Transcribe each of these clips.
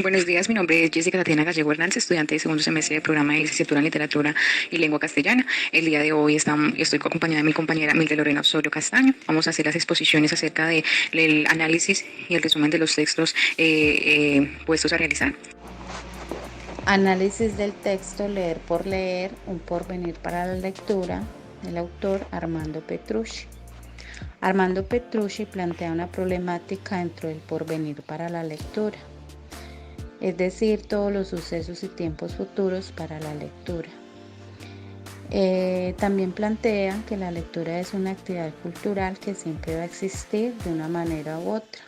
Buenos días, mi nombre es Jessica Tatiana Gallego Hernández, estudiante de segundo semestre del programa de licenciatura en literatura y lengua castellana. El día de hoy estoy acompañada de mi compañera Mildred Lorena Osorio Castaño. Vamos a hacer las exposiciones acerca del análisis y el resumen de los textos puestos a realizar. Análisis del texto Leer por leer, un porvenir para la lectura, del autor Armando Petrucci. Armando Petrucci plantea una problemática dentro del porvenir para la lectura, es decir, todos los sucesos y tiempos futuros para la lectura. También plantea que la lectura es una actividad cultural que siempre va a existir de una manera u otra.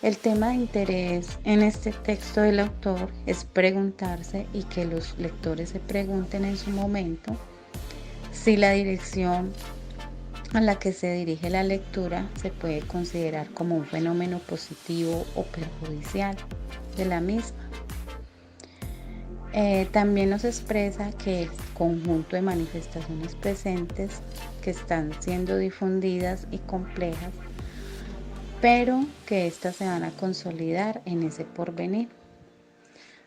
El tema de interés en este texto del autor es preguntarse y que los lectores se pregunten en su momento si la dirección a la que se dirige la lectura se puede considerar como un fenómeno positivo o perjudicial de la misma. También nos expresa que el conjunto de manifestaciones presentes que están siendo difundidas y complejas, pero que éstas se van a consolidar en ese porvenir.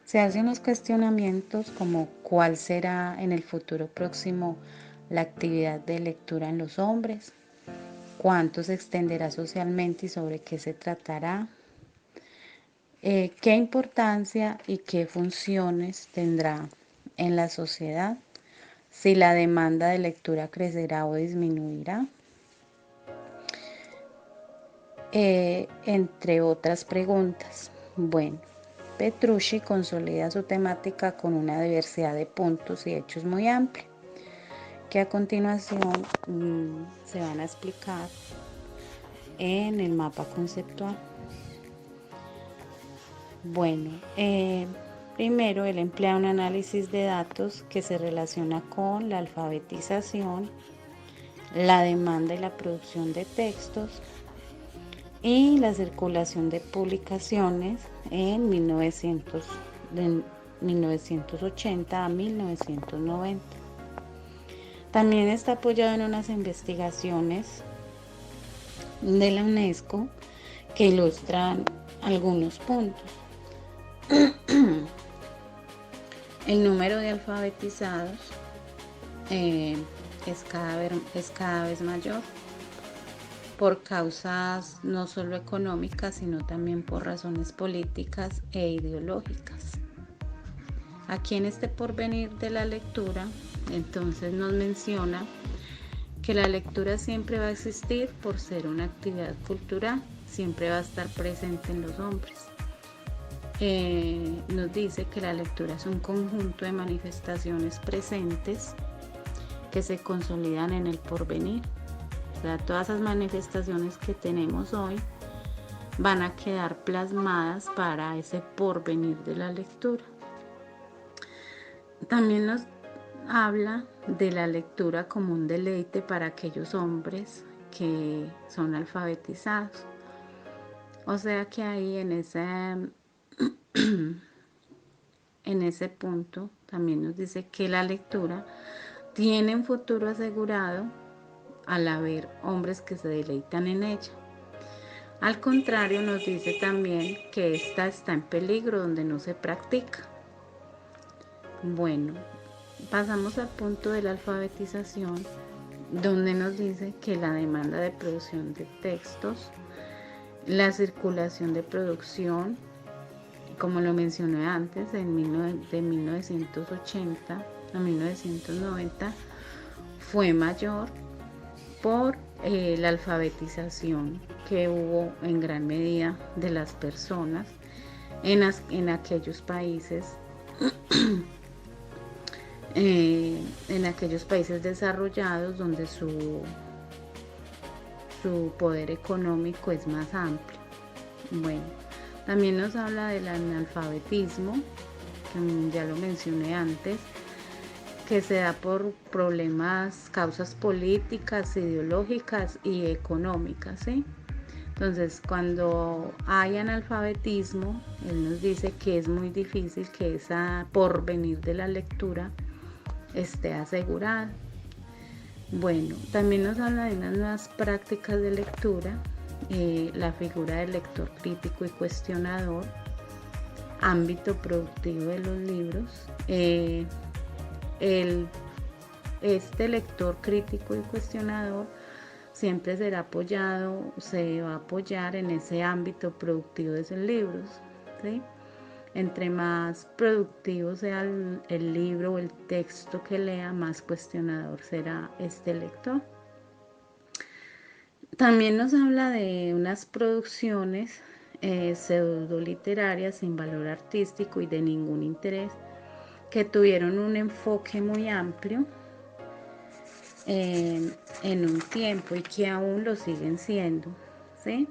Se hacen unos cuestionamientos como cuál será en el futuro próximo la actividad de lectura en los hombres, cuánto se extenderá socialmente y sobre qué se tratará, qué importancia y qué funciones tendrá en la sociedad, si la demanda de lectura crecerá o disminuirá, entre otras preguntas. Bueno, Petrucci consolida su temática con una diversidad de puntos y hechos muy amplia, que a continuación se van a explicar en el mapa conceptual. Bueno, primero él emplea un análisis de datos que se relaciona con la alfabetización, la demanda y la producción de textos y la circulación de publicaciones en 1980 a 1990. También está apoyado en unas investigaciones de la UNESCO que ilustran algunos puntos. El número de alfabetizados es cada vez mayor por causas no solo económicas, sino también por razones políticas e ideológicas. Aquí en este porvenir de la lectura, entonces nos menciona que la lectura siempre va a existir por ser una actividad cultural, siempre va a estar presente en los hombres. Nos dice que la lectura es un conjunto de manifestaciones presentes que se consolidan en el porvenir. O sea, todas esas manifestaciones que tenemos hoy van a quedar plasmadas para ese porvenir de la lectura. También nos habla de la lectura como un deleite para aquellos hombres que son alfabetizados. O sea que ahí en ese punto también nos dice que la lectura tiene un futuro asegurado al haber hombres que se deleitan en ella. Al contrario, nos dice también que esta está en peligro donde no se practica. Bueno, pasamos al punto de la alfabetización, donde nos dice que la demanda de producción de textos, la circulación de producción, como lo mencioné antes, de 1980 a 1990, fue mayor por la alfabetización que hubo en gran medida de las personas en aquellos países desarrollados donde su poder económico es más amplio. Bueno, también nos habla del analfabetismo, que ya lo mencioné antes, que se da por problemas, causas políticas, ideológicas y económicas, ¿sí? Entonces, cuando hay analfabetismo, él nos dice que es muy difícil que esa porvenir de la lectura esté asegurada. Bueno, también nos habla de unas nuevas prácticas de lectura, la figura del lector crítico y cuestionador, ámbito productivo de los libros. Este lector crítico y cuestionador siempre será apoyado, se va a apoyar en ese ámbito productivo de esos libros, ¿sí? Entre más productivo sea el libro o el texto que lea, más cuestionador será este lector. También nos habla de unas producciones pseudo-literarias sin valor artístico y de ningún interés, que tuvieron un enfoque muy amplio en un tiempo y que aún lo siguen siendo, ¿sí?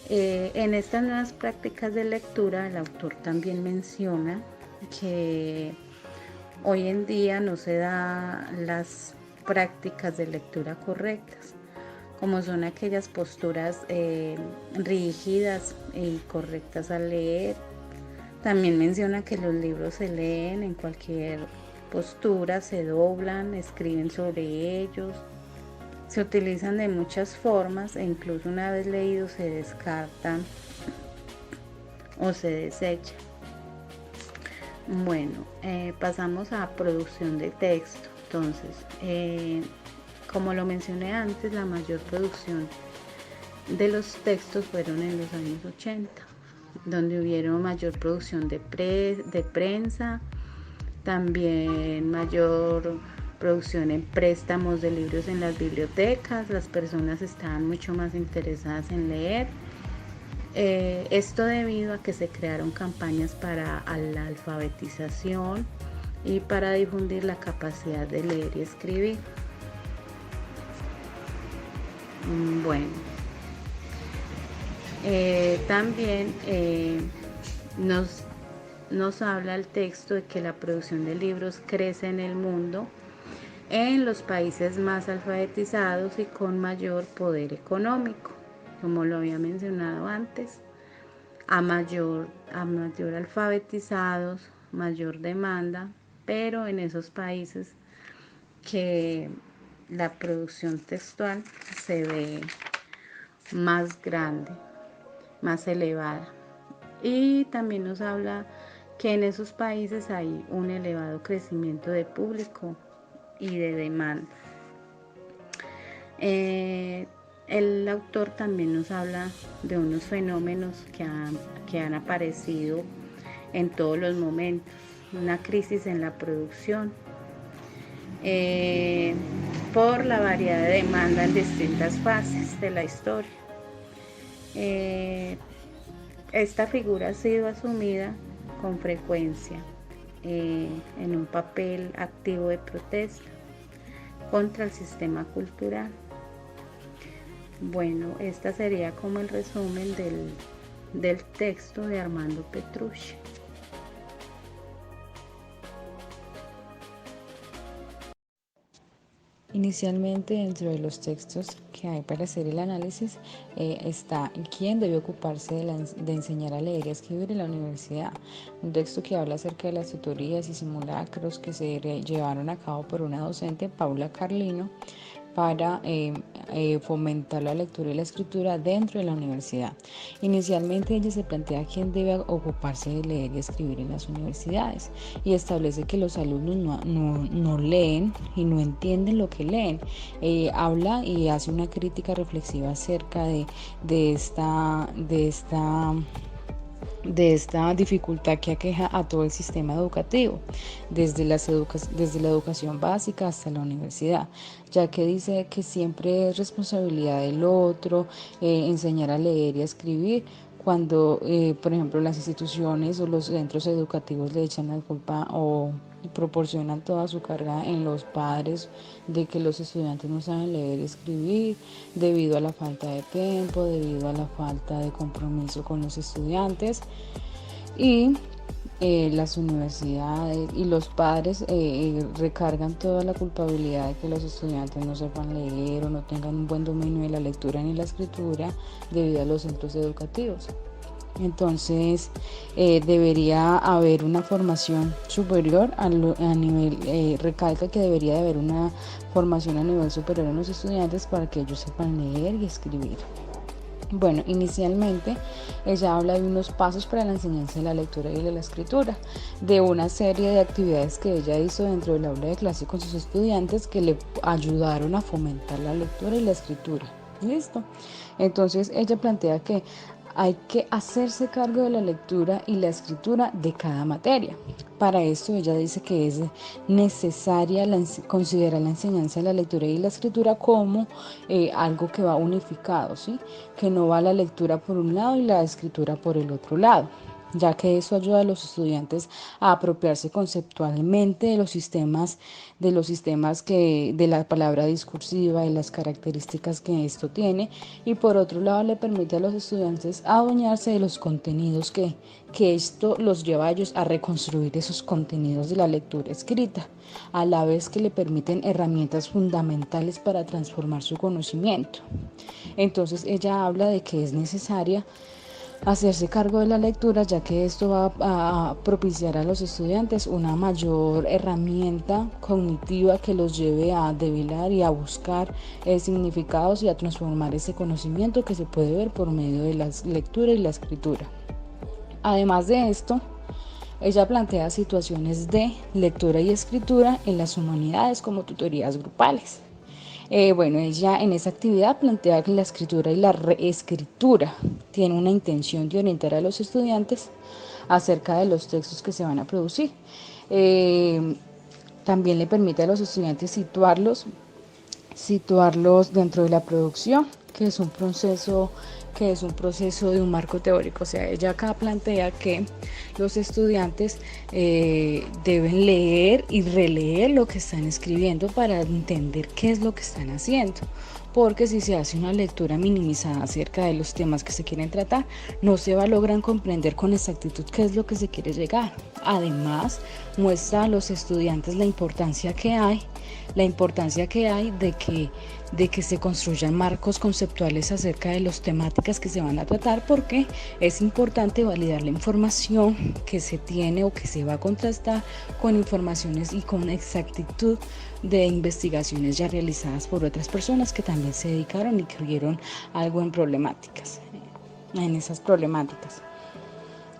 En estas nuevas prácticas de lectura, el autor también menciona que hoy en día no se da las prácticas de lectura correctas, como son aquellas posturas rígidas y correctas al leer. También menciona que los libros se leen en cualquier postura, se doblan, escriben sobre ellos, se utilizan de muchas formas e incluso una vez leídos se descartan o se desechan. Bueno, pasamos a producción de texto. Entonces, como lo mencioné antes, la mayor producción de los textos fueron en los años 80, donde hubieron mayor producción de prensa, también mayor producción en préstamos de libros en las bibliotecas. Las personas estaban mucho más interesadas en leer. Esto debido a que se crearon campañas para la alfabetización y para difundir la capacidad de leer y escribir. Bueno, también nos habla el texto de que la producción de libros crece en el mundo en los países más alfabetizados y con mayor poder económico, como lo había mencionado antes. A mayor alfabetizados, mayor demanda, pero en esos países que la producción textual se ve más grande, más elevada. Y también nos habla que en esos países hay un elevado crecimiento de público y de demanda. El autor también nos habla de unos fenómenos que han aparecido en todos los momentos, una crisis en la producción, por la variedad de demanda en distintas fases de la historia. Esta figura ha sido asumida con frecuencia en un papel activo de protesta contra el sistema cultural. Bueno, esta sería como el resumen del texto de Armando Petrucci. Inicialmente, dentro de los textos que hay para hacer el análisis está quién debe ocuparse de enseñar a leer y a escribir en la universidad. Un texto que habla acerca de las tutorías y simulacros que se llevaron a cabo por una docente, Paula Carlino, para fomentar la lectura y la escritura dentro de la universidad. Inicialmente ella se plantea quién debe ocuparse de leer y escribir en las universidades y establece que los alumnos no leen y no entienden lo que leen. Habla y hace una crítica reflexiva acerca de esta dificultad que aqueja a todo el sistema educativo, desde la educación básica hasta la universidad, ya que dice que siempre es responsabilidad del otro enseñar a leer y a escribir, cuando, por ejemplo, las instituciones o los centros educativos le echan la culpa o proporcionan toda su carga en los padres de que los estudiantes no saben leer y escribir debido a la falta de tiempo, debido a la falta de compromiso con los estudiantes, y las universidades y los padres recargan toda la culpabilidad de que los estudiantes no sepan leer o no tengan un buen dominio de la lectura ni la escritura debido a los centros educativos. Entonces debería haber una formación superior a nivel, recalca que debería de haber una formación a nivel superior en los estudiantes para que ellos sepan leer y escribir. Bueno, inicialmente ella habla de unos pasos para la enseñanza de la lectura y de la escritura, de una serie de actividades que ella hizo dentro del aula de clase con sus estudiantes que le ayudaron a fomentar la lectura y la escritura. ¿Listo? Entonces ella plantea que hay que hacerse cargo de la lectura y la escritura de cada materia. Para esto ella dice que es necesaria considerar la enseñanza de la lectura y la escritura como algo que va unificado, ¿sí? Que no va la lectura por un lado y la escritura por el otro lado, ya que eso ayuda a los estudiantes a apropiarse conceptualmente de los sistemas de la palabra discursiva y las características que esto tiene, y por otro lado le permite a los estudiantes adueñarse de los contenidos que esto los lleva a ellos a reconstruir esos contenidos de la lectura escrita, a la vez que le permiten herramientas fundamentales para transformar su conocimiento. Entonces ella habla de que es necesaria hacerse cargo de la lectura, ya que esto va a propiciar a los estudiantes una mayor herramienta cognitiva que los lleve a develar y a buscar significados y a transformar ese conocimiento que se puede ver por medio de la lectura y la escritura. Además de esto, ella plantea situaciones de lectura y escritura en las humanidades como tutorías grupales. Bueno, ella en esa actividad plantea que la escritura y la reescritura tiene una intención de orientar a los estudiantes acerca de los textos que se van a producir. También le permite a los estudiantes situarlos dentro de la producción, que es un proceso de un marco teórico. O sea, ella acá plantea que los estudiantes deben leer y releer lo que están escribiendo para entender qué es lo que están haciendo, porque si se hace una lectura minimizada acerca de los temas que se quieren tratar, no se va a lograr comprender con exactitud qué es lo que se quiere llegar. Además, muestra a los estudiantes la importancia que hay de que se construyan marcos conceptuales acerca de las temáticas que se van a tratar, porque es importante validar la información que se tiene o que se va a contrastar con informaciones y con exactitud de investigaciones ya realizadas por otras personas que también se dedicaron y que vieron algo en esas problemáticas.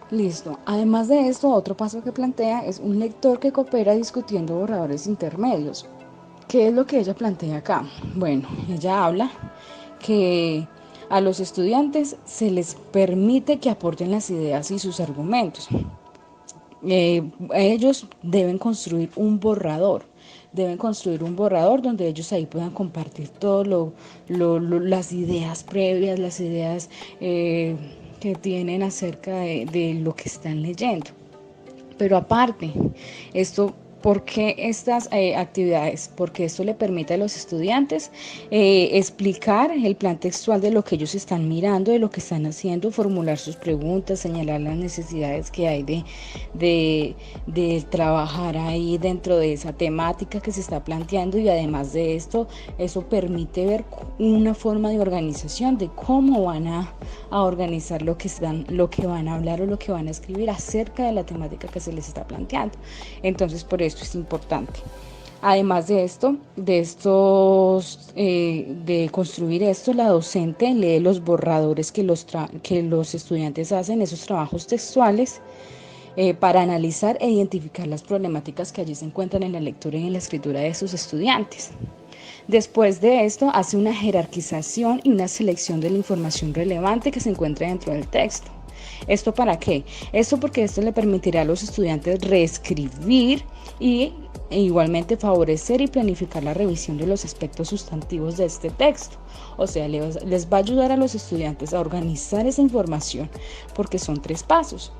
Listo. Además de esto, otro paso que plantea es un lector que coopera discutiendo borradores intermedios. ¿Qué es lo que ella plantea acá? Bueno, ella habla que a los estudiantes se les permite que aporten las ideas y sus argumentos. Ellos deben construir un borrador donde ellos ahí puedan compartir todo las ideas previas, las ideas que tienen acerca de lo que están leyendo. Pero aparte, ¿por qué estas actividades? Porque esto le permite a los estudiantes explicar el plan textual de lo que ellos están mirando, de lo que están haciendo, formular sus preguntas, señalar las necesidades que hay de trabajar ahí dentro de esa temática que se está planteando, y además de esto, eso permite ver una forma de organización de cómo van a organizar lo que van a hablar o lo que van a escribir acerca de la temática que se les está planteando. Entonces, por esto es importante. Además de construir esto, la docente lee los borradores que los estudiantes hacen, esos trabajos textuales, para analizar e identificar las problemáticas que allí se encuentran en la lectura y en la escritura de sus estudiantes. Después de esto, hace una jerarquización y una selección de la información relevante que se encuentra dentro del texto. ¿Esto para qué? Esto porque esto le permitirá a los estudiantes reescribir e igualmente favorecer y planificar la revisión de los aspectos sustantivos de este texto. O sea, les va a ayudar a los estudiantes a organizar esa información, porque son 3 pasos.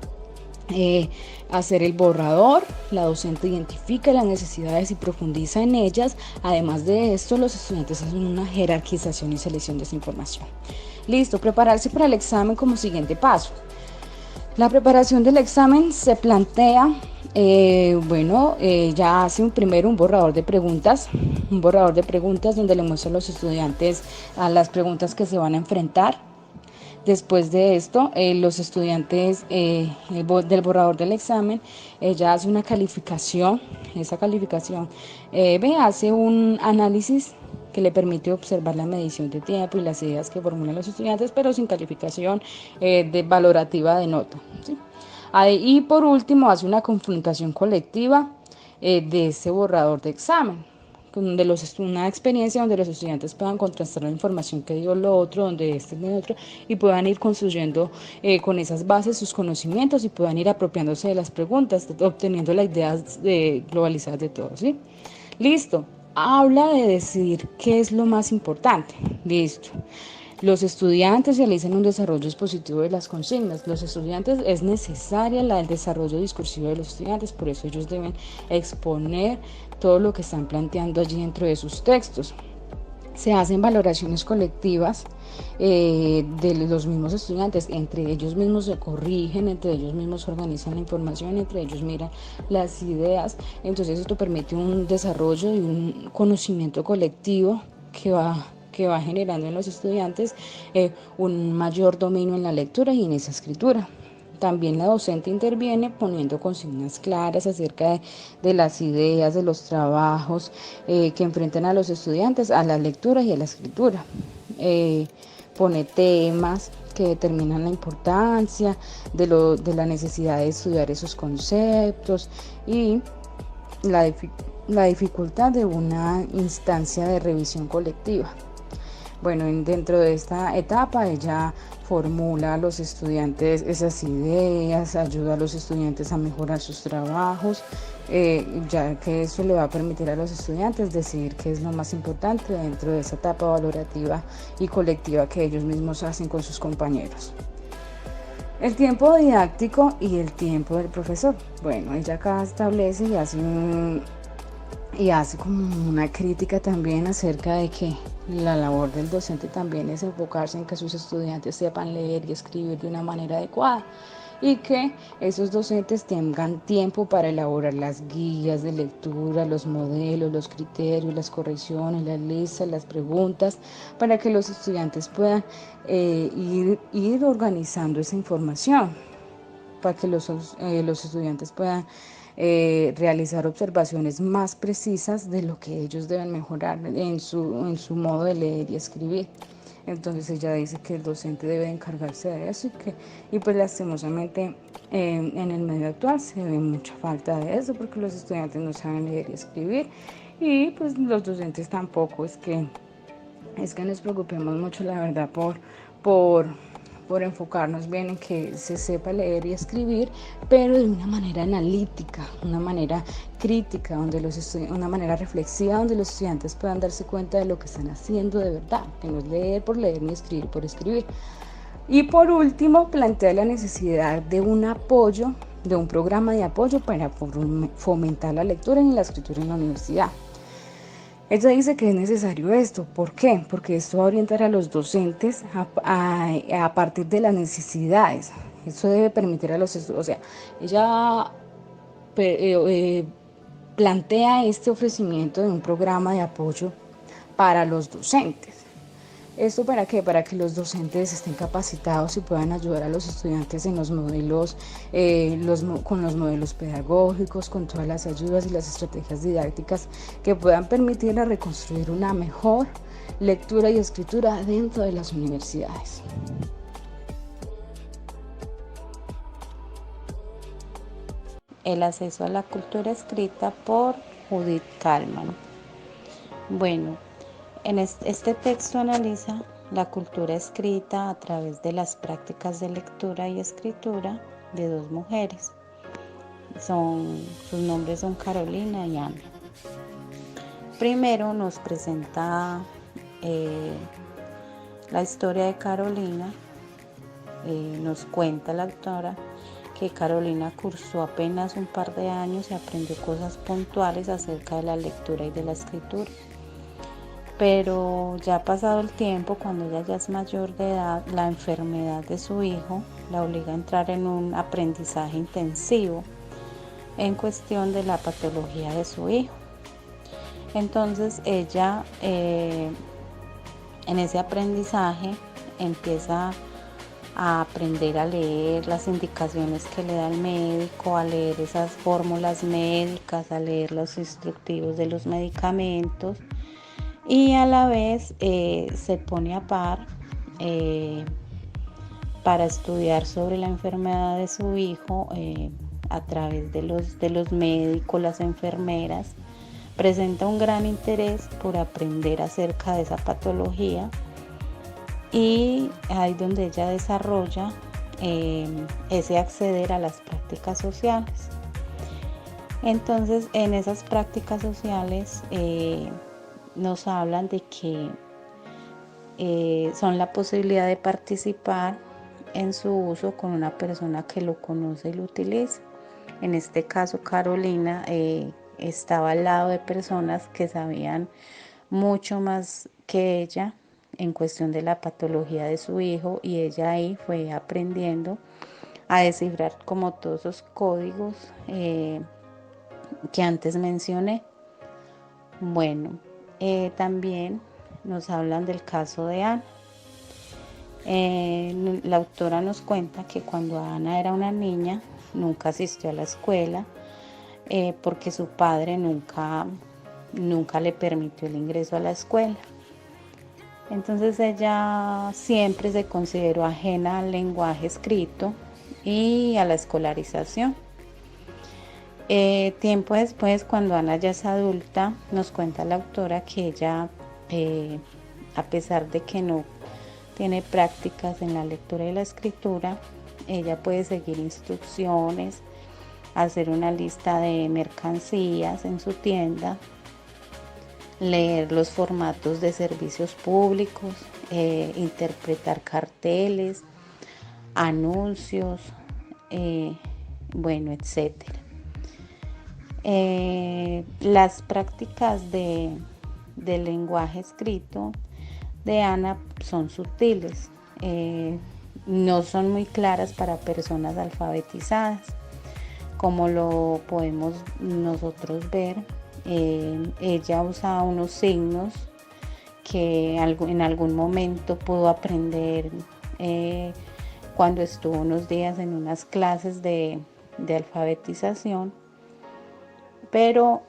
Hacer el borrador, la docente identifica las necesidades y profundiza en ellas. Además de esto, los estudiantes hacen una jerarquización y selección de esa información. Listo, prepararse para el examen como siguiente paso. La preparación del examen se plantea, ya hace primero un borrador de preguntas donde le muestra a los estudiantes a las preguntas que se van a enfrentar. Después de esto, los estudiantes del borrador del examen, ella hace una calificación. Esa calificación hace un análisis que le permite observar la medición de tiempo y las ideas que formulan los estudiantes, pero sin calificación valorativa de nota, ¿sí? Y por último, hace una confrontación colectiva de este borrador de examen, donde una experiencia donde los estudiantes puedan contrastar la información que dio lo otro, donde este es de otro, y puedan ir construyendo con esas bases sus conocimientos y puedan ir apropiándose de las preguntas, obteniendo las ideas globalizadas de todos, ¿sí? Listo. Habla de decidir qué es lo más importante. Listo. Los estudiantes realizan un desarrollo expositivo de las consignas. Los estudiantes, es necesaria el desarrollo discursivo de los estudiantes, por eso ellos deben exponer todo lo que están planteando allí dentro de sus textos. Se hacen valoraciones colectivas de los mismos estudiantes, entre ellos mismos se corrigen, entre ellos mismos organizan la información, entre ellos miran las ideas. Entonces esto permite un desarrollo y un conocimiento colectivo que va generando en los estudiantes un mayor dominio en la lectura y en esa escritura. También la docente interviene poniendo consignas claras acerca de las ideas, de los trabajos que enfrentan a los estudiantes a la lectura y a la escritura. Pone temas que determinan la importancia de la necesidad de estudiar esos conceptos y la dificultad de una instancia de revisión colectiva. Bueno, dentro de esta etapa ella formula a los estudiantes esas ideas, ayuda a los estudiantes a mejorar sus trabajos, ya que eso le va a permitir a los estudiantes decidir qué es lo más importante dentro de esa etapa valorativa y colectiva que ellos mismos hacen con sus compañeros. El tiempo didáctico y el tiempo del profesor. Bueno, ella acá establece y hace como una crítica también acerca de que la labor del docente también es enfocarse en que sus estudiantes sepan leer y escribir de una manera adecuada y que esos docentes tengan tiempo para elaborar las guías de lectura, los modelos, los criterios, las correcciones, las listas, las preguntas, para que los estudiantes puedan ir organizando esa información, para que los estudiantes puedan realizar observaciones más precisas de lo que ellos deben mejorar en su modo de leer y escribir. Entonces ella dice que el docente debe encargarse de eso y pues lastimosamente en el medio actual se ve mucha falta de eso porque los estudiantes no saben leer y escribir y pues los docentes tampoco. Es que nos preocupemos mucho, la verdad, por enfocarnos bien en que se sepa leer y escribir, pero de una manera analítica, una manera crítica, una manera reflexiva, donde los estudiantes puedan darse cuenta de lo que están haciendo de verdad, que no es leer por leer ni escribir por escribir. Y por último, plantea la necesidad de un apoyo, de un programa de apoyo para fomentar la lectura y la escritura en la universidad. Ella dice que es necesario esto. ¿Por qué? Porque esto va a orientar a los docentes a partir de las necesidades. Eso debe permitir a los estudiantes, o sea, ella plantea este ofrecimiento de un programa de apoyo para los docentes. ¿Esto para qué? Para que los docentes estén capacitados y puedan ayudar a los estudiantes en los modelos, con los modelos pedagógicos, con todas las ayudas y las estrategias didácticas que puedan permitir a reconstruir una mejor lectura y escritura dentro de las universidades. El acceso a la cultura escrita por Judith Kalman. Bueno, en este texto analiza la cultura escrita a través de las prácticas de lectura y escritura de dos mujeres. Sus nombres son Carolina y Ana. Primero nos presenta la historia de Carolina. Nos cuenta la autora que Carolina cursó apenas un par de años y aprendió cosas puntuales acerca de la lectura y de la escritura. Pero ya ha pasado el tiempo, cuando ella ya es mayor de edad, la enfermedad de su hijo la obliga a entrar en un aprendizaje intensivo en cuestión de la patología de su hijo. Entonces ella en ese aprendizaje empieza a aprender a leer las indicaciones que le da el médico, a leer esas fórmulas médicas, a leer los instructivos de los medicamentos y a la vez se pone a par para estudiar sobre la enfermedad de su hijo a través de los médicos, las enfermeras. Presenta un gran interés por aprender acerca de esa patología y ahí donde ella desarrolla ese acceder a las prácticas sociales. Entonces, en esas prácticas sociales nos hablan de que son la posibilidad de participar en su uso con una persona que lo conoce y lo utiliza. En este caso, Carolina estaba al lado de personas que sabían mucho más que ella en cuestión de la patología de su hijo, y ella ahí fue aprendiendo a descifrar como todos esos códigos que antes mencioné. Bueno, también nos hablan del caso de Ana. La autora nos cuenta que cuando Ana era una niña nunca asistió a la escuela porque su padre nunca le permitió el ingreso a la escuela. Entonces ella siempre se consideró ajena al lenguaje escrito y a la escolarización. Tiempo después, cuando Ana ya es adulta, nos cuenta la autora que ella, a pesar de que no tiene prácticas en la lectura y la escritura, ella puede seguir instrucciones, hacer una lista de mercancías en su tienda, leer los formatos de servicios públicos, interpretar carteles, anuncios, bueno, etcétera. Las prácticas del lenguaje escrito de Ana son sutiles, no son muy claras para personas alfabetizadas, como lo podemos nosotros ver. Ella usa unos signos que en algún momento pudo aprender cuando estuvo unos días en unas clases de alfabetización, pero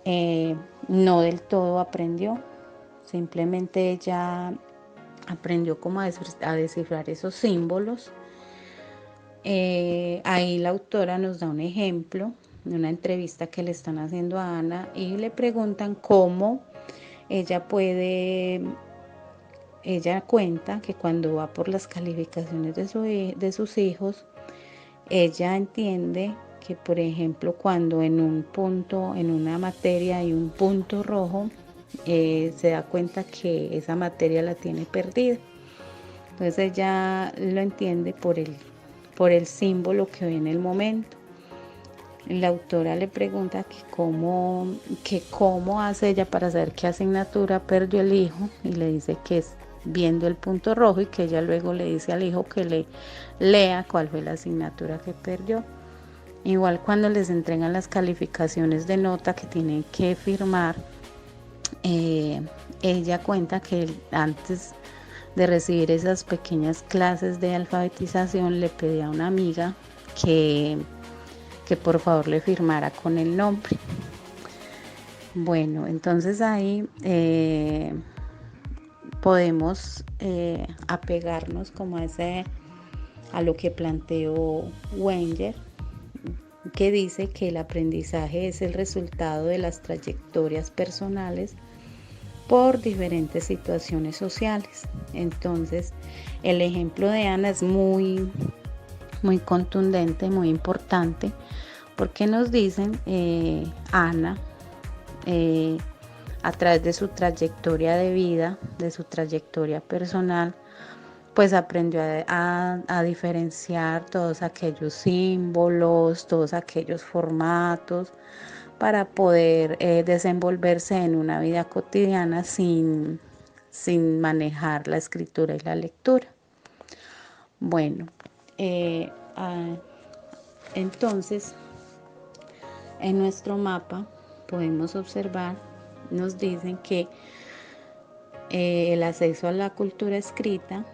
no del todo aprendió. Simplemente ella aprendió como a descifrar esos símbolos. Ahí la autora nos da un ejemplo de una entrevista que le están haciendo a Ana y le preguntan cómo ella cuenta que cuando va por las calificaciones de sus hijos, ella entiende que, por ejemplo, cuando en una materia hay un punto rojo, se da cuenta que esa materia la tiene perdida. Entonces ella lo entiende por el símbolo que ve en el momento. La autora le pregunta que cómo hace ella para saber qué asignatura perdió el hijo, y le dice que es viendo el punto rojo, y que ella luego le dice al hijo que le lea cuál fue la asignatura que perdió. Igual cuando les entregan las calificaciones de nota que tienen que firmar, ella cuenta que antes de recibir esas pequeñas clases de alfabetización le pedía a una amiga que por favor le firmara con el nombre. Bueno, entonces ahí podemos apegarnos como a lo que planteó Wenger, que dice que el aprendizaje es el resultado de las trayectorias personales por diferentes situaciones sociales. Entonces, el ejemplo de Ana es muy, muy contundente, muy importante, porque nos dicen, Ana, a través de su trayectoria de vida, de su trayectoria personal, pues aprendió a diferenciar todos aquellos símbolos, todos aquellos formatos, para poder desenvolverse en una vida cotidiana sin manejar la escritura y la lectura. Bueno, entonces en nuestro mapa podemos observar, nos dicen que el acceso a la cultura escrita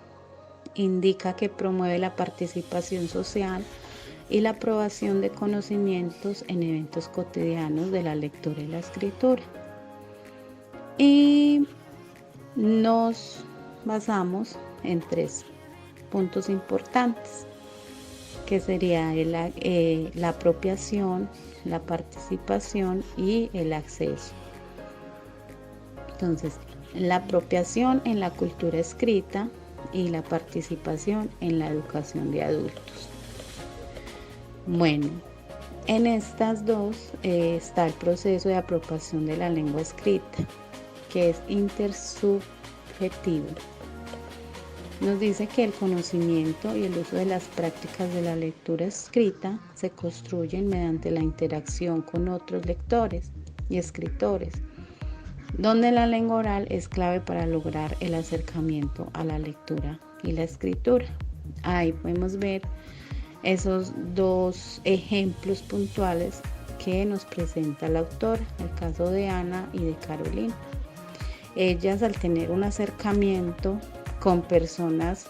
indica que promueve la participación social y la aprobación de conocimientos en eventos cotidianos de la lectura y la escritura. Y nos basamos en 3 puntos importantes, que sería la apropiación, la participación y el acceso. Entonces, la apropiación en la cultura escrita y la participación en la educación de adultos. Bueno, en estas dos está el proceso de apropiación de la lengua escrita, que es intersubjetivo. Nos dice que el conocimiento y el uso de las prácticas de la lectura escrita se construyen mediante la interacción con otros lectores y escritores, donde la lengua oral es clave para lograr el acercamiento a la lectura y la escritura. Ahí podemos ver esos 2 ejemplos puntuales que nos presenta la autora, el caso de Ana y de Carolina. Ellas, al tener un acercamiento con personas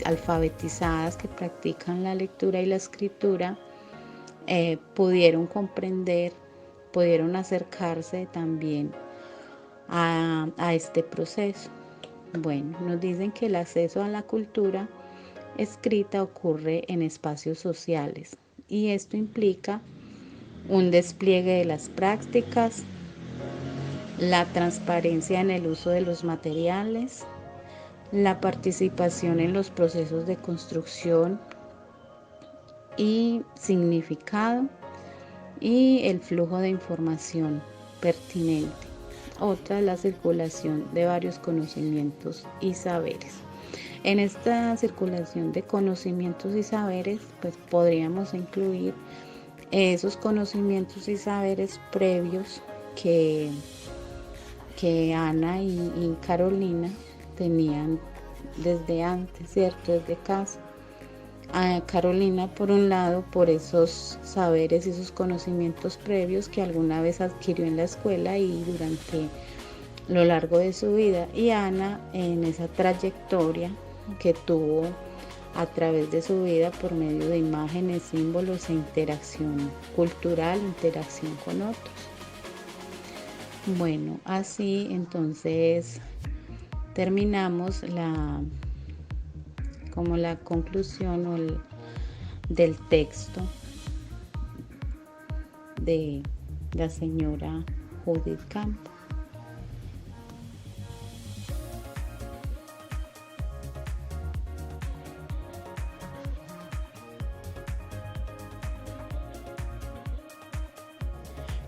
alfabetizadas que practican la lectura y la escritura, pudieron comprender, pudieron acercarse también a este proceso. Bueno, nos dicen que el acceso a la cultura escrita ocurre en espacios sociales y esto implica un despliegue de las prácticas, la transparencia en el uso de los materiales, la participación en los procesos de construcción y significado y el flujo de información pertinente. Otra, la circulación de varios conocimientos y saberes. En esta circulación de conocimientos y saberes, pues podríamos incluir esos conocimientos y saberes previos que Ana y Carolina tenían desde antes, ¿cierto? Desde casa. A Carolina, por un lado, por esos saberes y esos conocimientos previos que alguna vez adquirió en la escuela y durante lo largo de su vida, y Ana en esa trayectoria que tuvo a través de su vida por medio de imágenes, símbolos e interacción cultural, interacción con otros. Bueno, así entonces terminamos la conclusión del texto de la señora Judith Campos.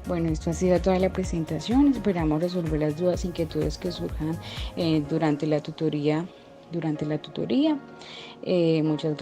Bueno, esto ha sido toda la presentación. Esperamos resolver las dudas, inquietudes que surjan durante la tutoría. Muchas gracias.